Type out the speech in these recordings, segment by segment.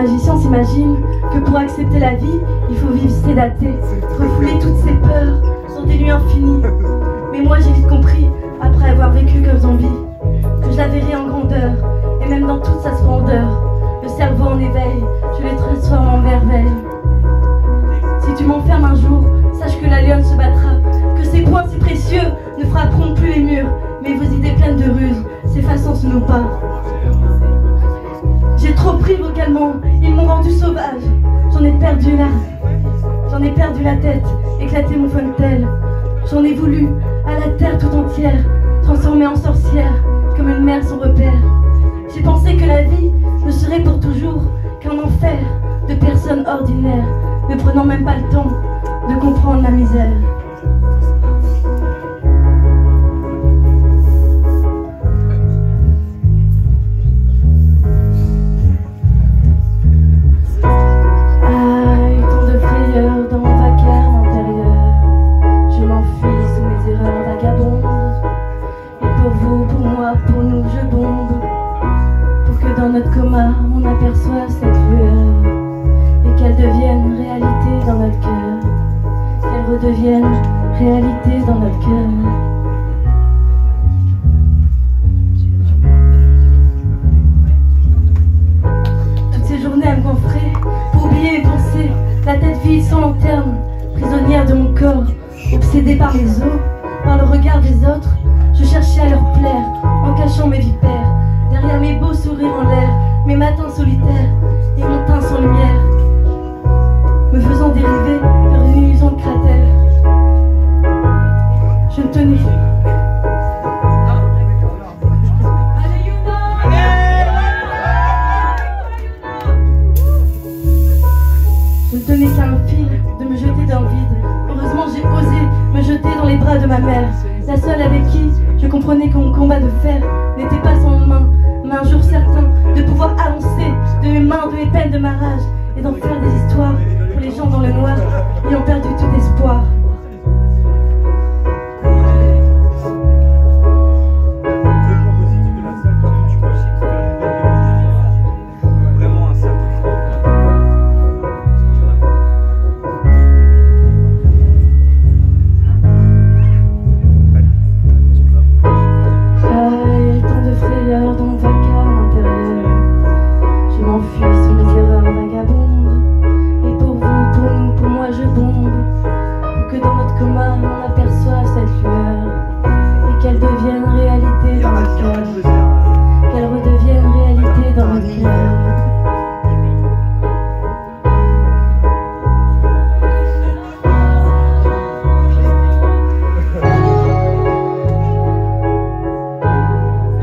magiciens s'imaginent que pour accepter la vie, il faut vivre sédaté, refouler toutes ses peurs sur des nuits infinies. Mais moi j'ai vite compris, après avoir vécu comme zombie, que je la verrai en grandeur, et même dans toute sa splendeur. Le cerveau en éveil, je les transforme en merveille. Si tu m'enfermes un jour, sache que la lionne se battra, que ces poings si précieux ne frapperont plus les murs, mais vos idées pleines de ruses s'effaceront sous nos pas. J'ai trop pris vocalement, ils m'ont rendu sauvage. J'en ai perdu la tête, éclaté mon fontel. J'en ai voulu à la terre tout entière, transformée en sorcière, comme une mère sans repère. J'ai pensé que la vie ne serait pour toujours qu'un enfer de personnes ordinaires, ne prenant même pas le temps de comprendre la misère. Pour nous je bombe, pour que dans notre coma on aperçoive cette lueur et qu'elle devienne réalité dans notre cœur, qu'elle redevienne réalité dans notre cœur. Toutes ces journées à me gonfler pour oublier mes pensées, la tête vide sans lanterne, prisonnière de mon corps, obsédée par les os, par le regard des autres. Je cherchais à leur plaire, en cachant mes vipères, derrière mes beaux sourires en l'air, mes matins solitaires et mon teint sans lumière, me faisant dériver vers une illusion de cratère. Je me tenais. Je ne tenais qu'à un fil de me jeter dans le vide. Heureusement j'ai osé me jeter dans les bras de ma mère, la seule avec qui je comprenais que mon combat de fer n'était pas sans main, mais un jour certain de pouvoir avancer de mes mains, de mes peines, de ma rage, et d'en faire des histoires pour les gens dans le noir, ayant perdu tout espoir.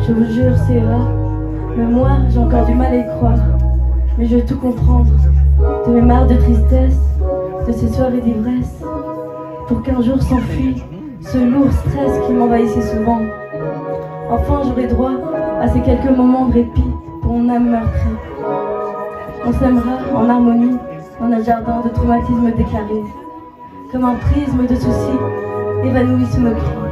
Je vous jure, c'est rare, mais moi, j'ai encore du mal à y croire. Mais je veux tout comprendre, de mes marres de tristesse, de ces soirées d'ivresse, pour qu'un jour s'enfuit ce lourd stress qui m'envahissait souvent. Enfin, j'aurai droit à ces quelques moments de répit pour mon âme meurtrie. On s'aimera en harmonie dans un jardin de traumatismes déclarés, comme un prisme de soucis évanoui sous nos cris.